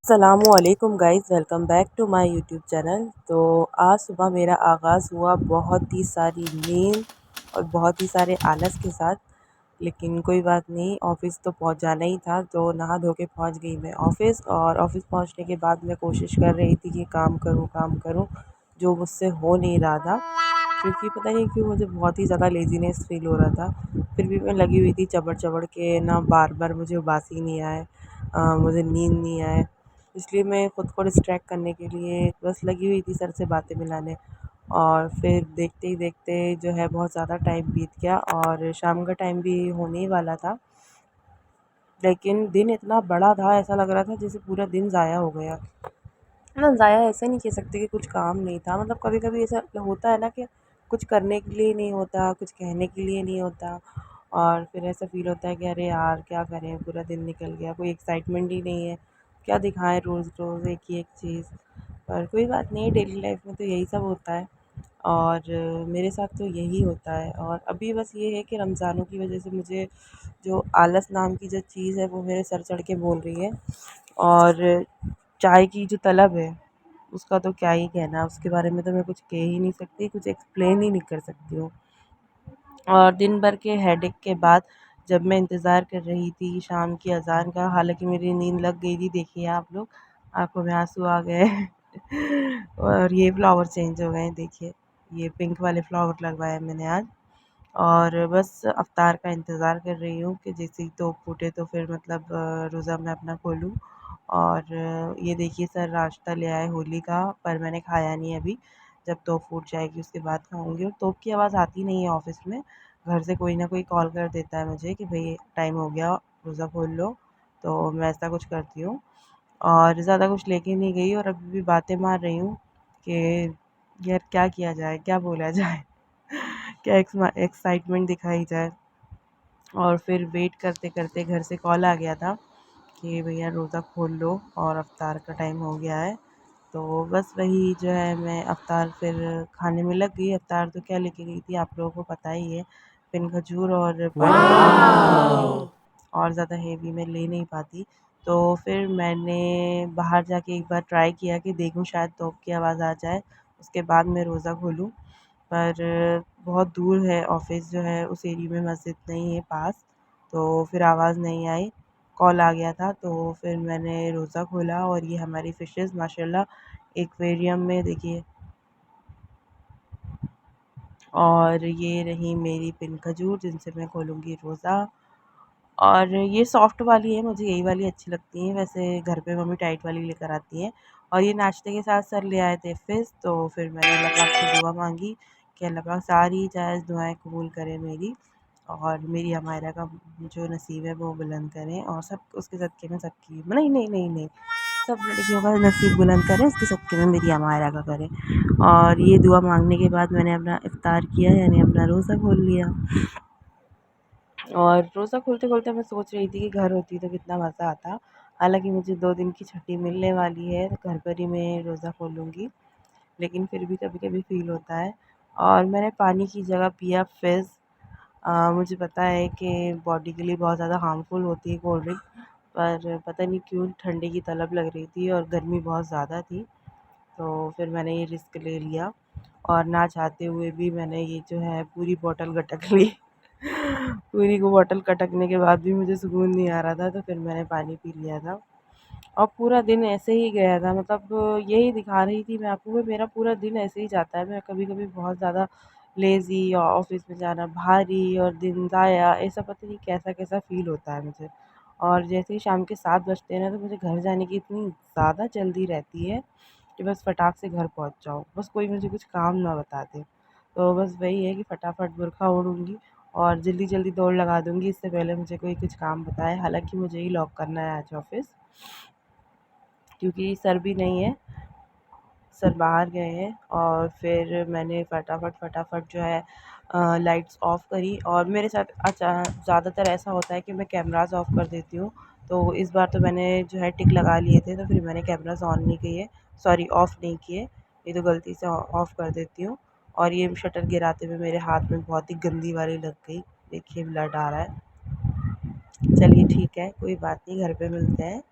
अस्सलामुअलैकुम guys, welcome back to my YouTube channel. तो आज सुबह मेरा आगाज़ हुआ बहुत ही सारी नींद और बहुत ही सारे आलस के साथ। लेकिन कोई बात नहीं, ऑफ़िस तो पहुंच जाना ही था, तो नहा धो के पहुंच गई मैं ऑफ़िस। और ऑफ़िस पहुंचने के बाद मैं कोशिश कर रही थी कि काम करूं, जो मुझसे हो नहीं रहा था, क्योंकि पता नहीं क्यों मुझे बहुत ही ज़्यादा लेज़ीनेस फ़ील हो रहा था। फिर भी मैं लगी हुई थी चबड़-चबड़ के ना, बार-बार मुझे उबासी नहीं आए, मुझे नींद नहीं आए। इसलिए मैं ख़ुद को डिस्ट्रैक्ट करने के लिए बस लगी हुई थी सर से बातें मिलाने। और फिर देखते ही देखते जो है बहुत ज़्यादा टाइम बीत गया और शाम का टाइम भी होने ही वाला था। लेकिन दिन इतना बड़ा था, ऐसा लग रहा था जैसे पूरा दिन ज़ाया हो गया। मतलब ज़ाया ऐसे नहीं कह सकते कि कुछ काम नहीं था, मतलब कभी-कभी ऐसा होता है ना कि कुछ करने के लिए नहीं होता, कुछ कहने के लिए नहीं होता, और फिर ऐसा फ़ील होता है कि अरे यार क्या करें, पूरा दिन निकल गया, कोई एक्साइटमेंट ही नहीं है, क्या दिखाएँ रोज़-रोज़ एक ही एक चीज़। पर कोई बात नहीं, डेली लाइफ़ में तो यही सब होता है। और मेरे साथ तो यही होता है। और अभी बस ये है कि रमज़ानों की वजह से मुझे जो आलस नाम की जो चीज़ है वो मेरे सर चढ़ के बोल रही है। और चाय की जो तलब है उसका तो क्या ही कहना, उसके बारे में तो मैं कुछ कह ही नहीं सकती, कुछ एक्सप्लेन ही नहीं कर सकती हूँ। और दिन भर के हेडेक के बाद जब मैं इंतज़ार कर रही थी शाम की अज़ान का, हालाँकि मेरी नींद लग गई थी, देखिए आप लोग, आँखों में आँसू आ गए। और ये फ्लावर चेंज हो गए हैं, देखिए, ये पिंक वाले फ्लावर लगवाए हैं मैंने आज। और बस अफ्तार का इंतज़ार कर रही हूँ कि जैसे ही तोप फूटे तो फिर मतलब रोज़ा मैं अपना खोलूँ। और ये देखिए सर नाश्ता ले आए होली का, पर मैंने खाया नहीं अभी, जब तोप फूट जाएगी उसके बाद खाऊँगी। और तोप की आवाज़ आती नहीं है ऑफ़िस में, घर से कोई ना कोई कॉल कर देता है मुझे कि भई टाइम हो गया, रोज़ा खोल लो, तो मैं ऐसा कुछ करती हूँ। और ज़्यादा कुछ लेके नहीं गई और अभी भी बातें मार रही हूँ कि यार क्या किया जाए, क्या बोला जाए? क्या एक्साइटमेंट दिखाई जाए। और फिर वेट करते-करते घर से कॉल आ गया था कि भैया रोज़ा खोल लो और अफ्तार का टाइम हो गया है। तो बस वही जो है, मैं अफ्तार फिर खाने में लग गई। अफ्तार तो क्या लेके गई थी आप लोगों को पता ही है, पिन खजूर और पानी। और ज़्यादा हेवी मैं ले नहीं पाती। तो फिर मैंने बाहर जाके एक बार ट्राई किया कि देखूँ शायद तोप की आवाज़ आ जाए, उसके बाद मैं रोज़ा खोलूँ। पर बहुत दूर है ऑफ़िस जो है, उस एरिया में मस्जिद नहीं है पास, तो फिर आवाज़ नहीं आई। कॉल आ गया था तो फिर मैंने रोज़ा खोला और ये हमारी फ़िशेज़ माशाल्लाह एक्वेरियम में देखिए। और ये रही मेरी पिन खजूर जिनसे मैं खोलूँगी रोज़ा। और ये सॉफ्ट वाली है, मुझे यही वाली अच्छी लगती है, वैसे घर पे मम्मी टाइट वाली लेकर आती हैं। और ये नाश्ते के साथ सर ले आए थे फ़िश, तो फिर मैंने अल्लाह पाक से दुआ मांगी कि अल्लाह पाक सारी जायज़ दुआएं कबूल करे मेरी, और मेरी हमायरा का जो नसीब है वो बुलंद करें, और सब उसके सदक़े में सबकी, नहीं नहीं नहीं नहीं, सब लड़कियों का नसीब बुलंद करें, उसके सदक़े में मेरी हमायरा का करें। और ये दुआ मांगने के बाद मैंने अपना इफ़्तार किया, यानी अपना रोज़ा खोल लिया। और रोज़ा खोलते-खोलते मैं सोच रही थी कि घर होती तो कितना मज़ा आता। हालाँकि मुझे 2 दिन की छुट्टी मिलने वाली है, तो घर पर ही मैं रोज़ा खोलूँगी, लेकिन फिर भी कभी-कभी फ़ील होता है। और मैंने पानी की जगह पिया फ़िज़। मुझे पता है कि बॉडी के लिए बहुत ज़्यादा हार्मफुल होती है कोल्ड ड्रिंक, पर पता नहीं क्यों ठंडे की तलब लग रही थी और गर्मी बहुत ज़्यादा थी, तो फिर मैंने ये रिस्क ले लिया। और ना चाहते हुए भी मैंने ये जो है पूरी बॉटल गटक ली। पूरी को बॉटल गटकने के बाद भी मुझे सुकून नहीं आ रहा था, तो फिर मैंने पानी पी लिया था। और पूरा दिन ऐसे ही गया था, मतलब यही दिखा रही थी मैं आपको कि मेरा पूरा दिन ऐसे ही जाता है। मैं कभी-कभी बहुत ज़्यादा लेज़ी और ऑफ़िस में जाना भारी और दिन ज़ाया, ऐसा पता नहीं कैसा-कैसा फ़ील होता है मुझे। और जैसे ही शाम के 7 बजते हैं ना, तो मुझे घर जाने की इतनी ज़्यादा जल्दी रहती है कि बस फटाक से घर पहुँच जाऊँ, बस कोई मुझे कुछ काम ना बता दे। तो बस वही है कि फटाफट बुर्ख़ा ओढ़ूँगी और जल्दी-जल्दी दौड़ लगा दूँगी, इससे पहले मुझे कोई कुछ काम बताए। हालाँकि मुझे ही लॉक करना है आज ऑफ़िस, क्योंकि सर भी नहीं है, सर बाहर गए हैं। और फिर मैंने फटाफट जो है लाइट्स ऑफ़ करी। और मेरे साथ ज़्यादातर ऐसा होता है कि मैं कैमराज़ ऑफ़ कर देती हूँ, तो इस बार तो मैंने जो है टिक लगा लिए थे, तो फिर मैंने कैमराज़ ऑन नहीं किए, सॉरी ऑफ़ नहीं किए, ये तो गलती से ऑफ़ कर देती हूँ। और ये शटर गिराते हुए मेरे हाथ में बहुत ही गंदी वाली लग गई। देखिए ब्लड आ रहा है। चलिए ठीक है, कोई बात नहीं, घर पे मिलते हैं।